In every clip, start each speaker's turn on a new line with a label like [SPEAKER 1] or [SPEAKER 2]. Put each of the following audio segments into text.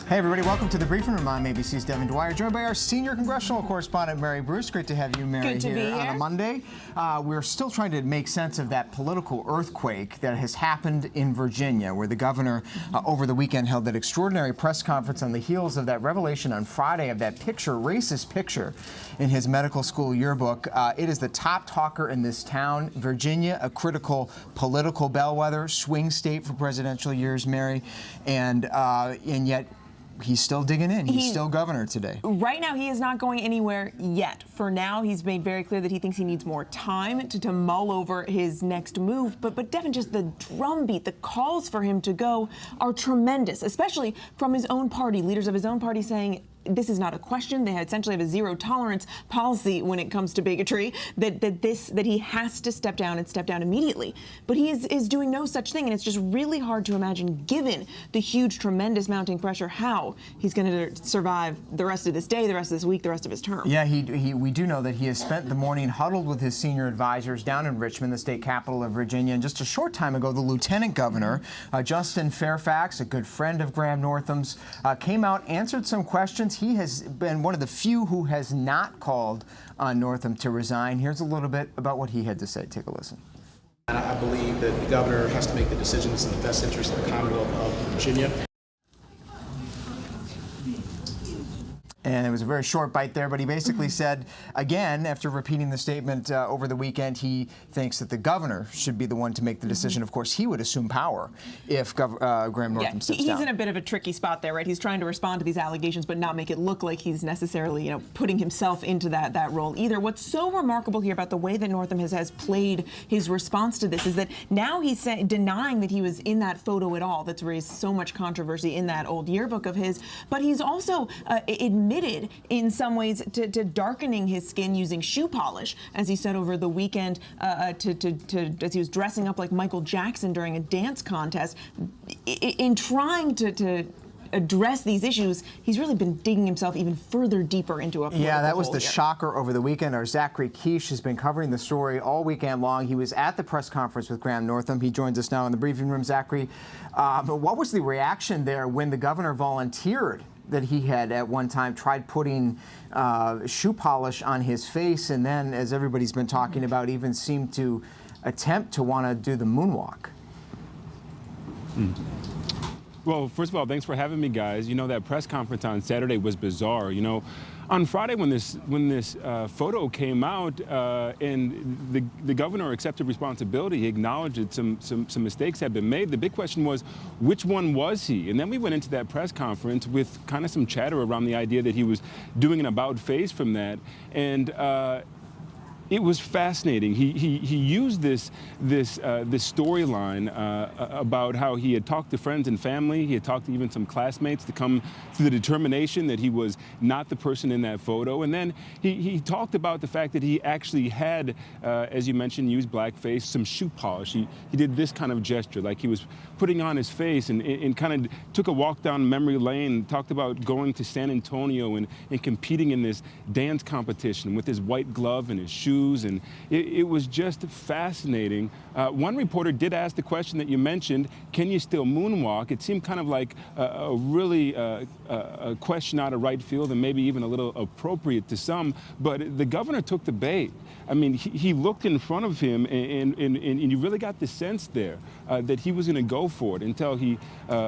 [SPEAKER 1] Hey everybody, welcome to the Briefing Room. I'm ABC's Devin Dwyer, joined by our senior congressional correspondent, Mary Bruce. Great to have you, Mary, here on a Monday. We're still trying to make sense of that political earthquake that has happened in Virginia, where the governor over the weekend held that extraordinary press conference on the heels of that revelation on Friday of that racist picture in his medical school yearbook. It is the top talker in this town. Virginia, a critical political bellwether, swing state for presidential years, Mary, and yet he's still digging in. He's still governor today.
[SPEAKER 2] Right now, he is not going anywhere yet. For now, he's made very clear that he thinks he needs more time to mull over his next move. But Devin, just the drumbeat, the calls for him to go are tremendous, especially from his own party, leaders of his own party saying, this is not a question. They essentially have a zero tolerance policy when it comes to bigotry, that he has to step down and step down immediately. But he is doing no such thing, and it's just really hard to imagine, given the huge, tremendous mounting pressure, how he's going to survive the rest of this day, the rest of this week, the rest of his term.
[SPEAKER 1] Yeah, we do know that he has spent the morning huddled with his senior advisors down in Richmond, the state capital of Virginia. And just a short time ago, the lieutenant governor, Justin Fairfax, a good friend of Graham Northam's, came out, answered some questions. He has been one of the few who has not called on Northam to resign. Here's a little bit about what he had to say. Take a listen.
[SPEAKER 3] And I believe that the governor has to make the decisions in the best interest of the Commonwealth of Virginia.
[SPEAKER 1] And it was a very short bite there, but he basically said, again, after repeating the statement over the weekend, he thinks that the governor should be the one to make the decision. Of course, he would assume power if Graham Northam steps down.
[SPEAKER 2] He's in a bit of a tricky spot there, right? He's trying to respond to these allegations, but not make it look like he's necessarily, putting himself into that role either. What's so remarkable here about the way that Northam has played his response to this is that now he's denying that he was in that photo at all. That's raised so much controversy in that old yearbook of his. But he's also admitted in some ways to darkening his skin using shoe polish, as he said over the weekend, as he was dressing up like Michael Jackson during a dance contest. In trying to address these issues, he's really been digging himself even further deeper into a political
[SPEAKER 1] Yeah, that was the
[SPEAKER 2] here.
[SPEAKER 1] shocker over the weekend. Our Zachary Quiche has been covering the story all weekend long. He was at the press conference with Graham Northam. He joins us now in the briefing room. Zachary, but what was the reaction there when the governor volunteered that he had at one time tried putting shoe polish on his face, and then, as everybody's been talking about, even seemed to attempt to want to do the moonwalk?
[SPEAKER 4] Well, first of all, thanks for having me, guys. That press conference on Saturday was bizarre. On Friday, when this photo came out and the governor accepted responsibility, he acknowledged that some mistakes had been made. The big question was, which one was he? And then we went into that press conference with kind of some chatter around the idea that he was doing an about-face from that. And it was fascinating. He used this storyline about how he had talked to friends and family. He had talked to even some classmates to come to the determination that he was not the person in that photo. And then he talked about the fact that he actually had, as you mentioned, used blackface, some shoe polish. He did this kind of gesture, like he was putting on his face, and kind of took a walk down memory lane, talked about going to San Antonio and competing in this dance competition with his white glove and his shoes. And it was just fascinating. One reporter did ask the question that you mentioned, can you still moonwalk? It seemed kind of like a really a question out of right field, and maybe even a little appropriate to some, but the governor took the bait. I mean, he looked in front of him, and you really got the sense there that he was going to go for it until he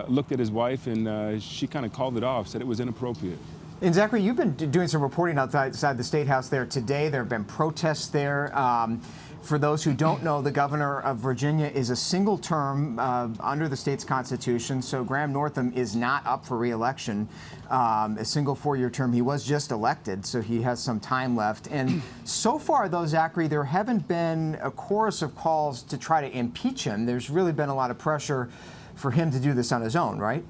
[SPEAKER 4] looked at his wife, and she kind of called it off, said it was inappropriate.
[SPEAKER 1] And Zachary, you've been doing some reporting outside the State House there today. There have been protests there. For those who don't know, the governor of Virginia is a single term under the state's constitution, so Graham Northam is not up for re-election. A single four-year term. He was just elected, so he has some time left. And so far, though, Zachary, there haven't been a chorus of calls to try to impeach him. There's really been a lot of pressure for him to do this on his own, right?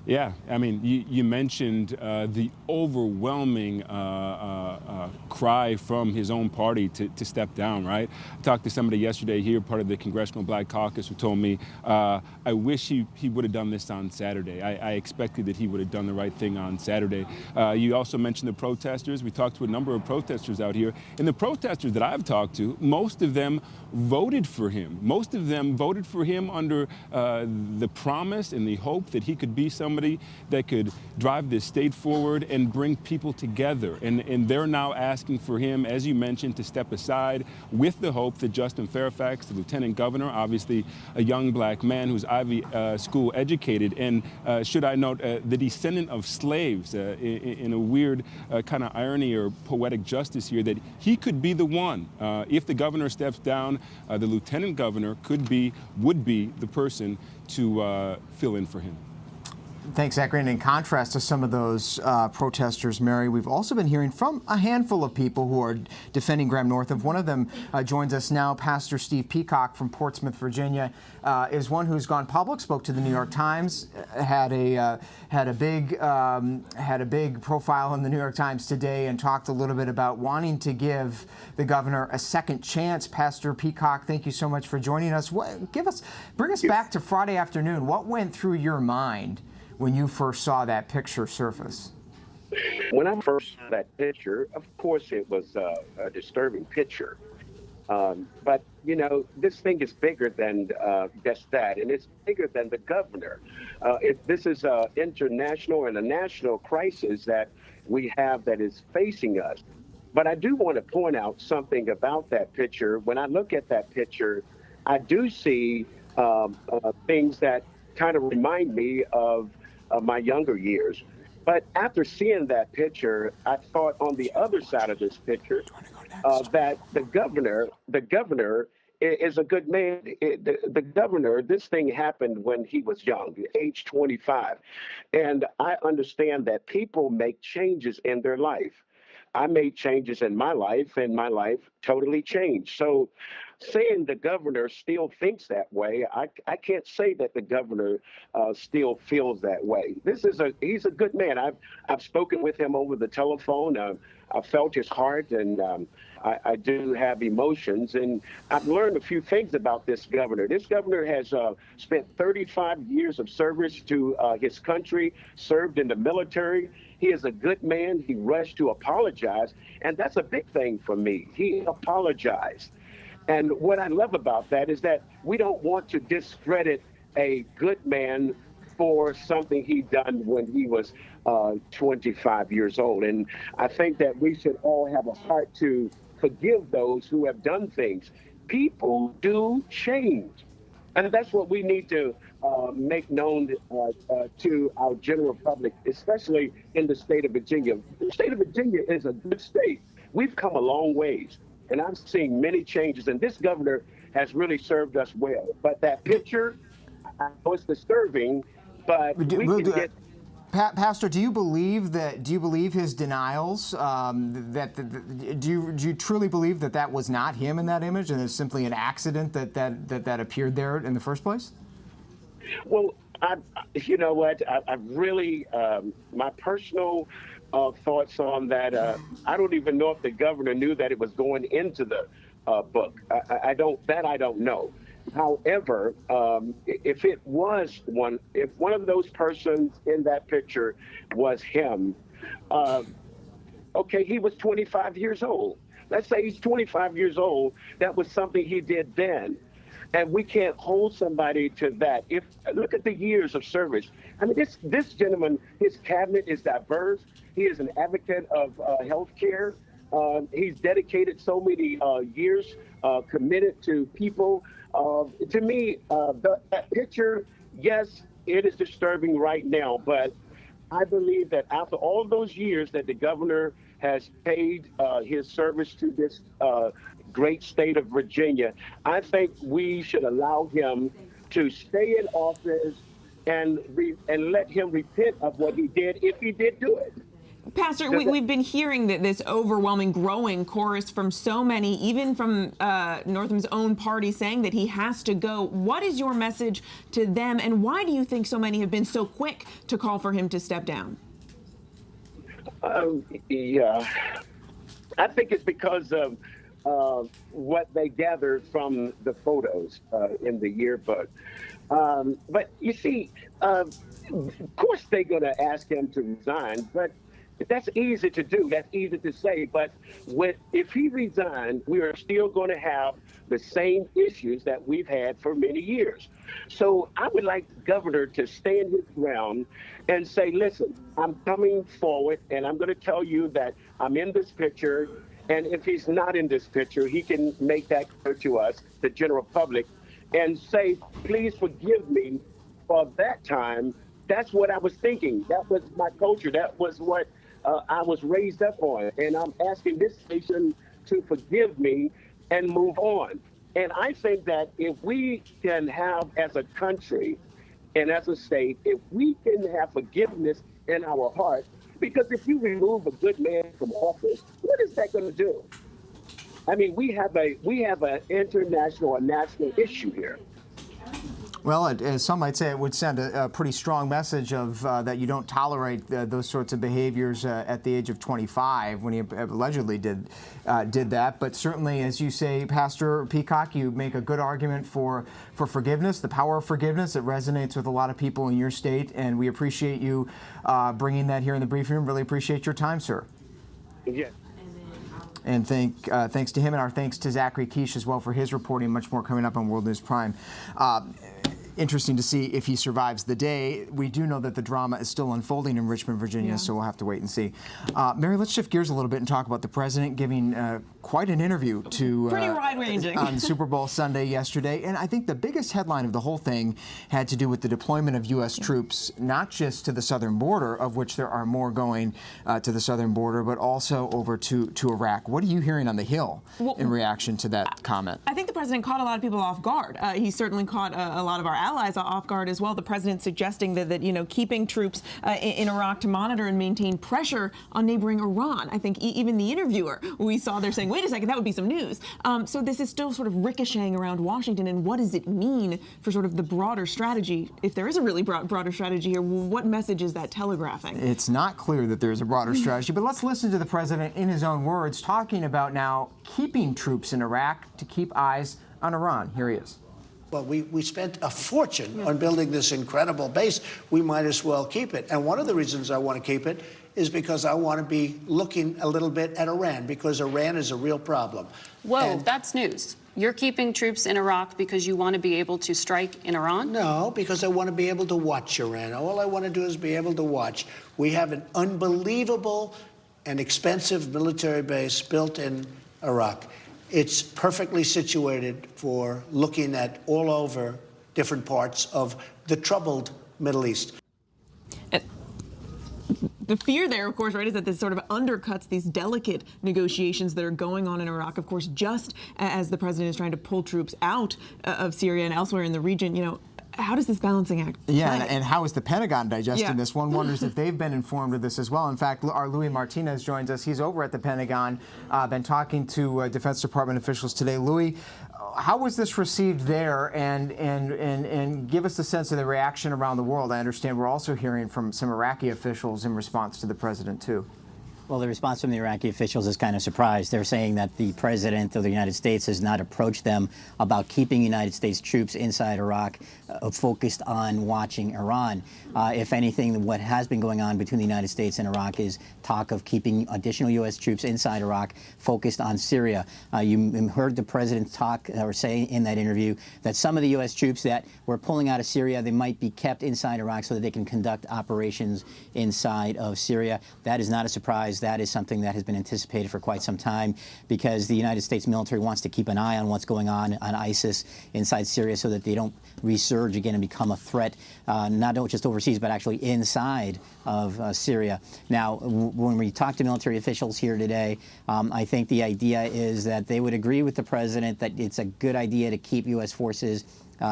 [SPEAKER 4] Yeah, I mean, you mentioned the overwhelming cry from his own party to step down, right? I talked to somebody yesterday here, part of the Congressional Black Caucus, who told me, I wish he would have done this on Saturday. I expected that he would have done the right thing on Saturday. You also mentioned the protesters. We talked to a number of protesters out here, and the protesters that I've talked to, most of them voted for him. Most of them voted for him under the promise and the hope that he could be somebody that could drive this state forward and bring people together. And they're now asking for him, as you mentioned, to step aside with the hope that Justin Fairfax, the lieutenant governor, obviously a young black man who's Ivy School educated, and should I note, the descendant of slaves, in a weird kind of irony or poetic justice here, that he could be the one. If the governor steps down, the lieutenant governor would be the person to fill in for him.
[SPEAKER 1] Thanks, Zachary. And in contrast to some of those protesters, Mary, we've also been hearing from a handful of people who are defending Graham Northam. One of them joins us now. Pastor Steve Peacock from Portsmouth, Virginia, is one who's gone public, spoke to the New York Times, had a big profile in the New York Times today, and talked a little bit about wanting to give the governor a second chance. Pastor Peacock, thank you so much for joining us. Bring us back to Friday afternoon. What went through your mind when you first saw that picture surface?
[SPEAKER 5] When I first saw that picture, of course, it was a disturbing picture. But, you know, this thing is bigger than just that, and it's bigger than the governor. This is an international and a national crisis that we have that is facing us. But I do want to point out something about that picture. When I look at that picture, I do see things that kind of remind me of my younger years. But after seeing that picture, I thought on the other side of this picture that the governor is a good man. The governor, this thing happened when he was young, age 25. And I understand that people make changes in their life. I made changes in my life, and my life totally changed. So saying the governor still thinks that way, I can't say that the governor still feels that way. He's a good man. I've spoken with him over the telephone. I felt his heart, and I do have emotions. And I've learned a few things about this governor. This governor has spent 35 years of service to his country, served in the military. He is a good man. He rushed to apologize, and that's a big thing for me. He apologized. And what I love about that is that we don't want to discredit a good man for something he done when he was 25 years old. And I think that we should all have a heart to forgive those who have done things. People do change. And that's what we need to make known to our general public, especially in the state of Virginia. The state of Virginia is a good state. We've come a long ways, and I'm seeing many changes, and this governor has really served us well. But that picture, I know it's disturbing, but we can get...
[SPEAKER 1] Pastor, do you believe his denials? Do you truly believe that was not him in that image, and it's simply an accident that appeared there in the first place?
[SPEAKER 5] Well, you know what? I really, my personal thoughts on that. I don't even know if the governor knew that it was going into the book. I don't know. However, if one of those persons in that picture was him, okay, he was 25 years old. Let's say he's 25 years old. That was something he did then. And we can't hold somebody to that. Look at the years of service. I mean, this gentleman, his cabinet is diverse. He is an advocate of health care. He's dedicated so many years, committed to people. To me, that picture, yes, it is disturbing right now, but I believe that after all of those years that the governor has paid his service to this great state of Virginia, I think we should allow him to stay in office and let him repent of what he did, if he did do it.
[SPEAKER 2] Pastor, we've been hearing this overwhelming, growing chorus from so many, even from Northam's own party, saying that he has to go. What is your message to them, and why do you think so many have been so quick to call for him to step down?
[SPEAKER 5] Yeah, I think it's because of what they gathered from the photos in the yearbook. But you see, of course they're going to ask him to resign, but that's easy to do. That's easy to say. But if he resigns, we are still going to have the same issues that we've had for many years. So I would like the governor to stand his ground and say, listen, I'm coming forward and I'm going to tell you that I'm in this picture. And if he's not in this picture, he can make that clear to us, the general public, and say, please forgive me for that time. That's what I was thinking. That was my culture. That was what I was raised up on. And I'm asking this nation to forgive me and move on. And I think that if we can have, as a country and as a state, if we can have forgiveness in our heart, because if you remove a good man from office, what is that going to do? I mean, we have an international or national issue here.
[SPEAKER 1] Well, as some might say, it would send a pretty strong message of that you don't tolerate those sorts of behaviors at the age of 25 when he allegedly did that. But certainly, as you say, Pastor Peacock, you make a good argument for forgiveness, the power of forgiveness. It resonates with a lot of people in your state, and we appreciate you bringing that here in the briefing room. Really appreciate your time, sir.
[SPEAKER 5] Yes.
[SPEAKER 1] And thanks to him, and our thanks to Zachary Quiche as well for his reporting. Much more coming up on World News Prime. Interesting to see if he survives the day. We do know that the drama is still unfolding in Richmond, Virginia, so we'll have to wait and see. Mary, let's shift gears a little bit and talk about the president giving quite an interview to
[SPEAKER 2] pretty wide-ranging
[SPEAKER 1] on Super Bowl Sunday yesterday. And I think the biggest headline of the whole thing had to do with the deployment of U.S. troops, not just to the southern border, of which there are more going to the southern border, but also over to Iraq. What are you hearing on the Hill in reaction to that comment?
[SPEAKER 2] I think the president caught a lot of people off guard. He certainly caught a lot of our allies off guard as well. The president suggesting that keeping troops in Iraq to monitor and maintain pressure on neighboring Iran. I think even the interviewer we saw there saying, wait a second, that would be some news. So this is still sort of ricocheting around Washington, and what does it mean for sort of the broader strategy? If there is a really broader strategy here, what message is that telegraphing?
[SPEAKER 1] It's not clear that there's a broader strategy, but let's listen to the president in his own words talking about now keeping troops in Iraq to keep eyes on Iran. Here he is.
[SPEAKER 6] Well, we spent a fortune on building this incredible base. We might as well keep it. And one of the reasons I want to keep it is because I want to be looking a little bit at Iran, because Iran is a real problem.
[SPEAKER 7] Whoa, that's news. You're keeping troops in Iraq because you want to be able to strike in Iran?
[SPEAKER 6] No, because I want to be able to watch Iran. All I want to do is be able to watch. We have an unbelievable and expensive military base built in Iraq. It's perfectly situated for looking at all over different parts of the troubled Middle East.
[SPEAKER 2] The fear there, of course, right, is that this sort of undercuts these delicate negotiations that are going on in Iraq. Of course, just as the president is trying to pull troops out of Syria and elsewhere in the region, how does this balancing act play?
[SPEAKER 1] Yeah, and how is the Pentagon digesting this? One wonders if they've been informed of this as well. In fact, our Louis Martinez joins us. He's over at the Pentagon, been talking to Defense Department officials today. Louis, how was this received there? And give us a sense of the reaction around the world. I understand we're also hearing from some Iraqi officials in response to the president, too.
[SPEAKER 8] Well, the response from the Iraqi officials is kind of surprised. They're saying that the president of the United States has not approached them about keeping United States troops inside Iraq, focused on watching Iran. If anything, what has been going on between the United States and Iraq is talk of keeping additional U.S. troops inside Iraq, focused on Syria. You heard the president talk or say in that interview that some of the U.S. troops that were pulling out of Syria, they might be kept inside Iraq so that they can conduct operations inside of Syria. That is not a surprise. That is something that has been anticipated for quite some time, because the United States military wants to keep an eye on what's going on ISIS inside Syria so that they don't resurge again and become a threat, not just overseas, but actually inside of Syria. Now, when we talk to military officials here today, I think the idea is that they would agree with the president that it's a good idea to keep U.S. forces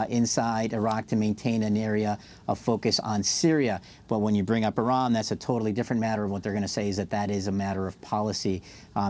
[SPEAKER 8] inside Iraq to maintain an area of focus on Syria. But when you bring up Iran, that's a totally different matter. What they're going to say is that that is a matter of policy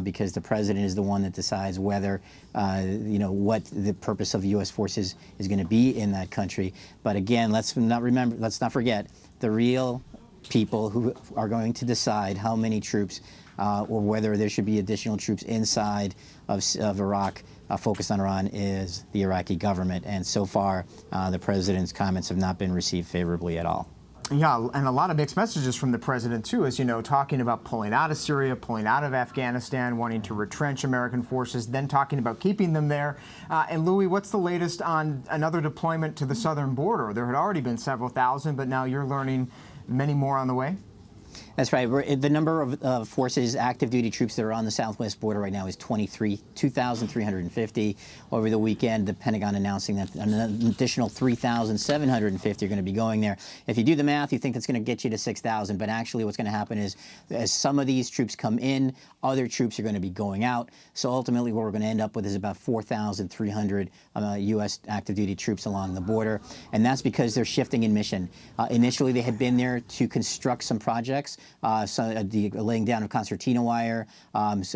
[SPEAKER 8] because the president is the one that decides whether, what the purpose of U.S. forces is going to be in that country. But again, let's not forget the real people who are going to decide how many troops or whether there should be additional troops inside of Iraq focused on Iran is the Iraqi government. And so far, the president's comments have not been received favorably at all.
[SPEAKER 1] Yeah, and a lot of mixed messages from the president, too, as you know, talking about pulling out of Syria, pulling out of Afghanistan, wanting to retrench American forces, then talking about keeping them there. And Louis, what's the latest on another deployment to the southern border? There had already been several thousand, but now you're learning many more on the way?
[SPEAKER 8] That's right. The number of forces, active duty troops that are on the southwest border right now is 2,350. Over the weekend, the Pentagon announcing that an additional 3,750 are going to be going there. If you do the math, you think that's going to get you to 6,000. But actually what's going to happen is as some of these troops come in, other troops are going to be going out. So ultimately what we're going to end up with is about 4,300 U.S. active duty troops along the border. And that's because they're shifting in mission. Initially, they had been there to construct some projects. The laying down of concertina wire,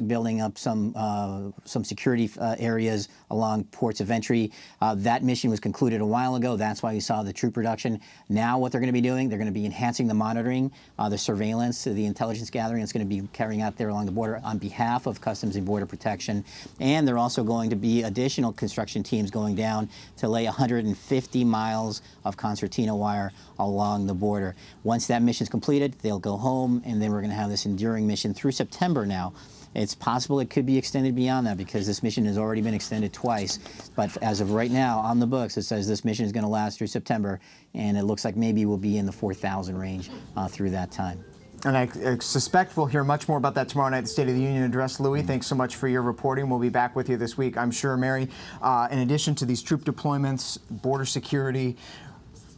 [SPEAKER 8] building up some security areas along ports of entry. That mission was concluded a while ago. That's why we saw the troop reduction. Now what they're going to be doing, they're going to be enhancing the monitoring, the surveillance, the intelligence gathering it's going to be carrying out there along the border on behalf of Customs and Border Protection. And they're also going to be additional construction teams going down to lay 150 miles of concertina wire along the border. Once that mission is completed, they'll go home, and then we're going to have this enduring mission through September now. It's possible it could be extended beyond that because this mission has already been extended twice. But as of right now, on the books, it says this mission is going to last through September, and it looks like maybe we'll be in the 4,000 range through that time.
[SPEAKER 1] And I suspect we'll hear much more about that tomorrow night, the State of the Union address. Louis, thanks so much for your reporting. We'll be back with you this week, I'm sure. Mary, in addition to these troop deployments, border security,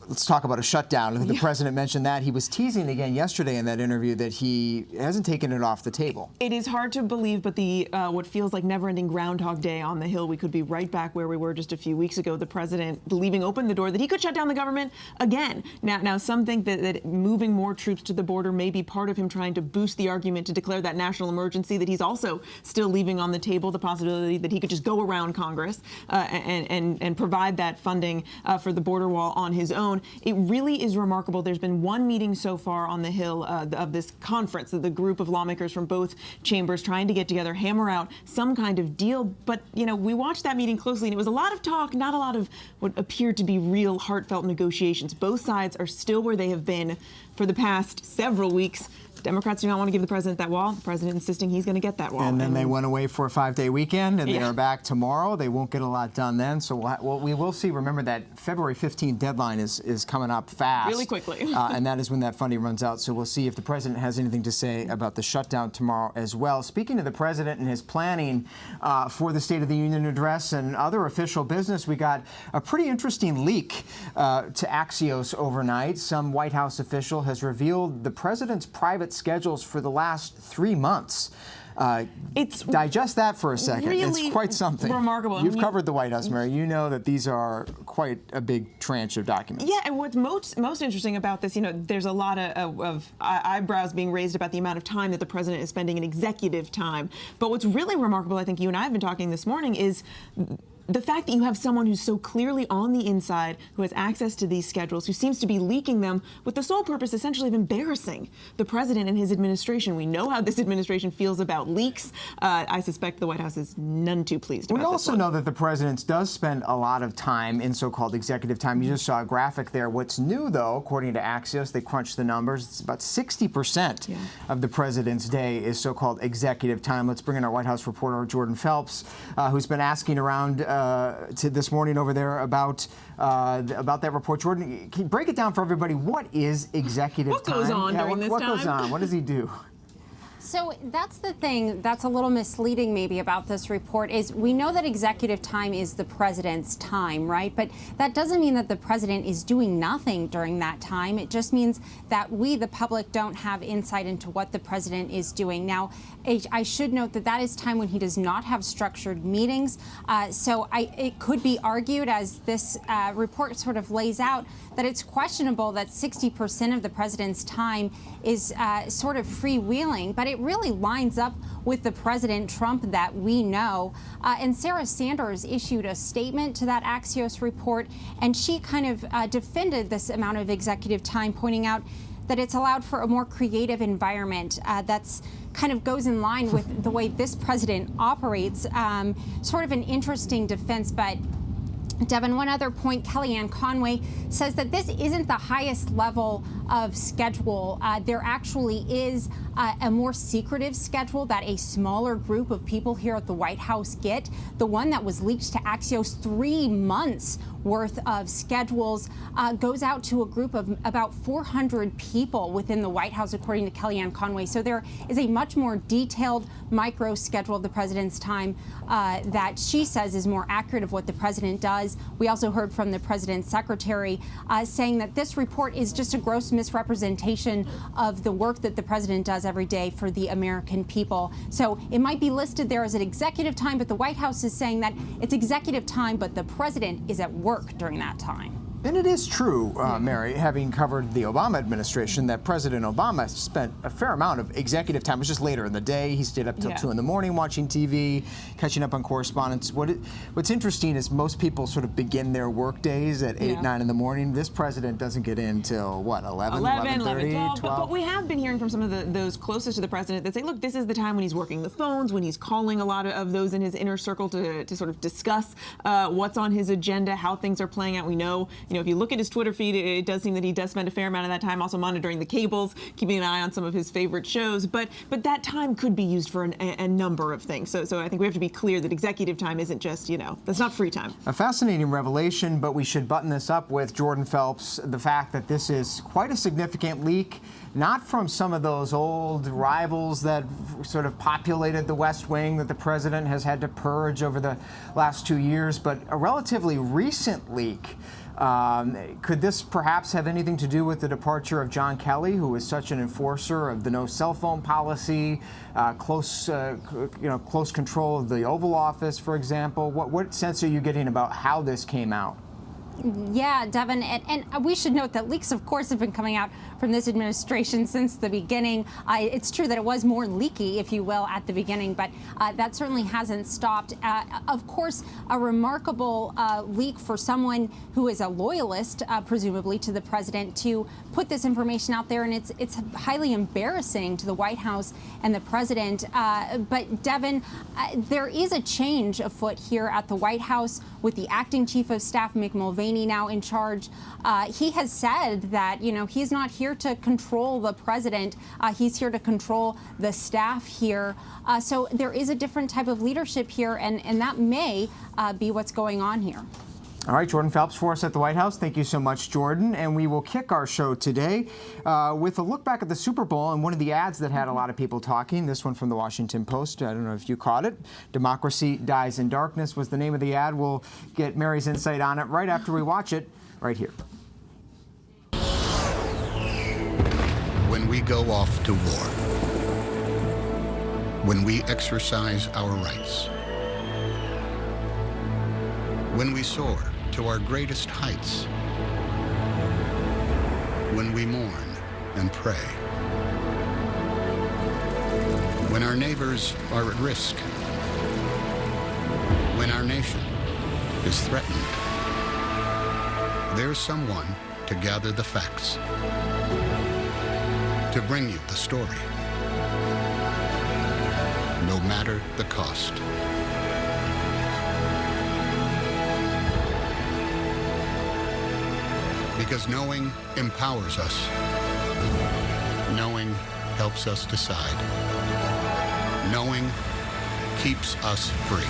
[SPEAKER 1] let's talk about a shutdown. The president mentioned that. He was teasing again yesterday in that interview that he hasn't taken it off the table.
[SPEAKER 2] It is hard to believe, but the what feels like never-ending Groundhog Day on the Hill, we could be right back where we were just a few weeks ago. The president leaving open the door that he could shut down the government again. Now some think that moving more troops to the border may be part of him trying to boost the argument to declare that national emergency, that he's also still leaving on the table the possibility that he could just go around Congress and provide that funding for the border wall on his own. It really is remarkable. There's been one meeting so far on the Hill of this conference, the group of lawmakers from both chambers trying to get together, hammer out some kind of deal. But, we watched that meeting closely, and it was a lot of talk, not a lot of what appeared to be real heartfelt negotiations. Both sides are still where they have been for the past several weeks. Democrats do not want to give the president that wall. The president insisting he's going to get that wall.
[SPEAKER 1] And then they went away for a 5-day weekend, and they are back tomorrow. They won't get a lot done then. So we will see. Remember that February 15th deadline is coming up fast.
[SPEAKER 2] Really quickly.
[SPEAKER 1] And that is when that funding runs out. So we'll see if the president has anything to say about the shutdown tomorrow as well. Speaking of the president and his planning for the State of the Union address and other official business, we got a pretty interesting leak to Axios overnight. Some White House official has revealed the president's private schedules for the last 3 months. Digest that for a second.
[SPEAKER 2] Really
[SPEAKER 1] it's quite something.
[SPEAKER 2] Remarkable.
[SPEAKER 1] You've covered the White House, Mary. You know that these are quite a big tranche of documents.
[SPEAKER 2] Yeah, and what's most interesting about this, there's a lot of eyebrows being raised about the amount of time that the president is spending in executive time. But what's really remarkable, I think you and I have been talking this morning, is the fact that you have someone who's so clearly on the inside, who has access to these schedules, who seems to be leaking them with the sole purpose, essentially, of embarrassing the president and his administration. We know how this administration feels about leaks. I suspect the White House is none too pleased about this.
[SPEAKER 1] We also know that the president does spend a lot of time in so-called executive time. You just saw a graphic there. What's new, though, according to Axios, they crunched the numbers. It's about 60% of the president's day is so-called executive time. Let's bring in our White House reporter, Jordan Phelps, who's been asking around to this morning over there about that report. Jordan, can you break it down for everybody? What is executive time?
[SPEAKER 2] What goes on during this time?
[SPEAKER 1] What goes on? What does he do?
[SPEAKER 9] So that's the thing that's a little misleading maybe about this report is we know that executive time is the president's time, right? But that doesn't mean that the president is doing nothing during that time. It just means that we, the public, don't have insight into what the president is doing. Now, I should note that that is time when he does not have structured meetings. So it could be argued, as this report sort of lays out, that it's questionable that 60% of the president's time is sort of freewheeling, but it really lines up with the President Trump that we know. And Sarah Sanders issued a statement to that Axios report, and she kind of defended this amount of executive time, pointing out that it's allowed for a more creative environment that's kind of goes in line with the way this president operates. Sort of an interesting defense, but Devin, one other point, Kellyanne Conway says that this isn't the highest level of schedule. There actually is a more secretive schedule that a smaller group of people here at the White House get. The one that was leaked to Axios, 3 months worth of schedules, goes out to a group of about 400 people within the White House, according to Kellyanne Conway. So there is a much more detailed micro schedule of the president's time that she says is more accurate of what the president does. We also heard from the president's secretary saying that this report is just a gross misrepresentation of the work that the president does every day for the American people. So it might be listed there as an executive time, but the White House is saying that it's executive time, but the president is at work during that time.
[SPEAKER 1] And it is true, Mary, having covered the Obama administration, that President Obama spent a fair amount of executive time. It was just later in the day. He stayed up till 2 in the morning watching TV, catching up on correspondence. What's interesting is most people sort of begin their work days at 8, 9 in the morning. This president doesn't get in till, what, 11, 12?
[SPEAKER 2] But we have been hearing from some of those closest to the president that say, look, this is the time when he's working the phones, when he's calling a lot of those in his inner circle to sort of discuss what's on his agenda, how things are playing out. We know, if you look at his Twitter feed, it does seem that he does spend a fair amount of that time also monitoring the cables, keeping an eye on some of his favorite shows. But that time could be used for a number of things. So I think we have to be clear that executive time isn't just, that's not free time.
[SPEAKER 1] A fascinating revelation, but we should button this up with Jordan Phelps, the fact that this is quite a significant leak, not from some of those old rivals that sort of populated the West Wing that the president has had to purge over the last 2 years, but a relatively recent leak. Could this perhaps have anything to do with the departure of John Kelly, who was such an enforcer of the no cell phone policy, close control of the Oval Office, for example? What sense are you getting about how this came out?
[SPEAKER 9] Yeah, Devin, and we should note that leaks, of course, have been coming out from this administration since the beginning. It's true that it was more leaky, if you will, at the beginning, but that certainly hasn't stopped. Of course, a remarkable leak for someone who is a loyalist, presumably, to the president, to put this information out there, and it's highly embarrassing to the White House and the president. But, Devin, there is a change afoot here at the White House with the acting chief of staff, Mick Mulvaney, now in charge. He has said that, he's not here to control the president. He's here to control the staff here. So there is a different type of leadership here, and that may be what's going on here.
[SPEAKER 1] All right, Jordan Phelps for us at the White House. Thank you so much, Jordan. And we will kick our show today with a look back at the Super Bowl and one of the ads that had a lot of people talking. This one from the Washington Post. I don't know if you caught it. Democracy Dies in Darkness was the name of the ad. We'll get Mary's insight on it right after we watch it right here.
[SPEAKER 10] When we go off to war, when we exercise our rights, when we soar to our greatest heights, when we mourn and pray, when our neighbors are at risk, when our nation is threatened, there's someone to gather the facts, to bring you the story, no matter the cost. Because knowing empowers us. Knowing helps us decide. Knowing keeps us free.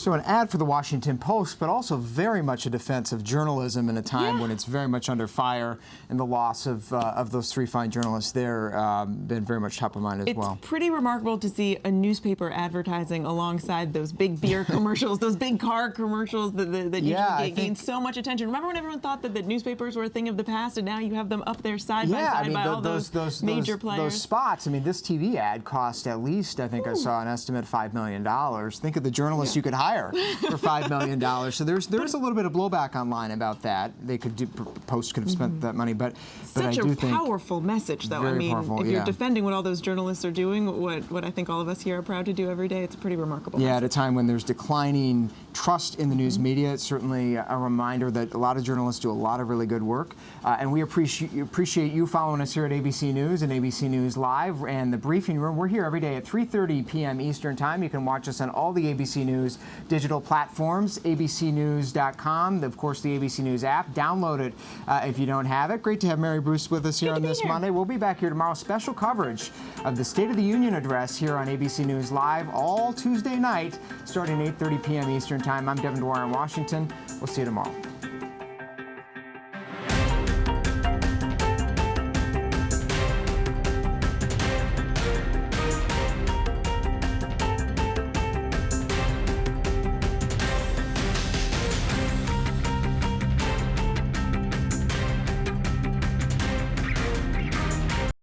[SPEAKER 1] So an ad for the Washington Post, but also very much a defense of journalism in a time when it's very much under fire, and the loss of those 3 fine journalists there been very much top of mind as well.
[SPEAKER 2] It's pretty remarkable to see a newspaper advertising alongside those big beer commercials, those big car commercials that usually gain so much attention. Remember when everyone thought that newspapers were a thing of the past, and now you have them up there side by side by all those major players?
[SPEAKER 1] Those spots, I mean, this TV ad cost at least, I think I saw an estimate, $5 million. Think of the journalists you could hire for $5 million. So there's a little bit of blowback online about that. They could Post could have spent that money, but
[SPEAKER 2] such
[SPEAKER 1] I do
[SPEAKER 2] a
[SPEAKER 1] think
[SPEAKER 2] powerful message, though. I mean, if you're defending what all those journalists are doing, what I think all of us here are proud to do every day, it's a pretty remarkable message.
[SPEAKER 1] At a time when there's declining trust in the news media, it's certainly a reminder that a lot of journalists do a lot of really good work, and we appreciate you following us here at ABC News and ABC News Live and the Briefing Room. We're here every day at 3:30 p.m. Eastern Time. You can watch us on all the ABC News digital platforms, abcnews.com, of course, the ABC News app. Download it if you don't have it. Great to have Mary Bruce with us here on this Monday. We'll be back here tomorrow. Special coverage of the State of the Union address here on ABC News Live all Tuesday night, starting 8:30 p.m. Eastern Time. I'm Devin Dwyer in Washington. We'll see you tomorrow.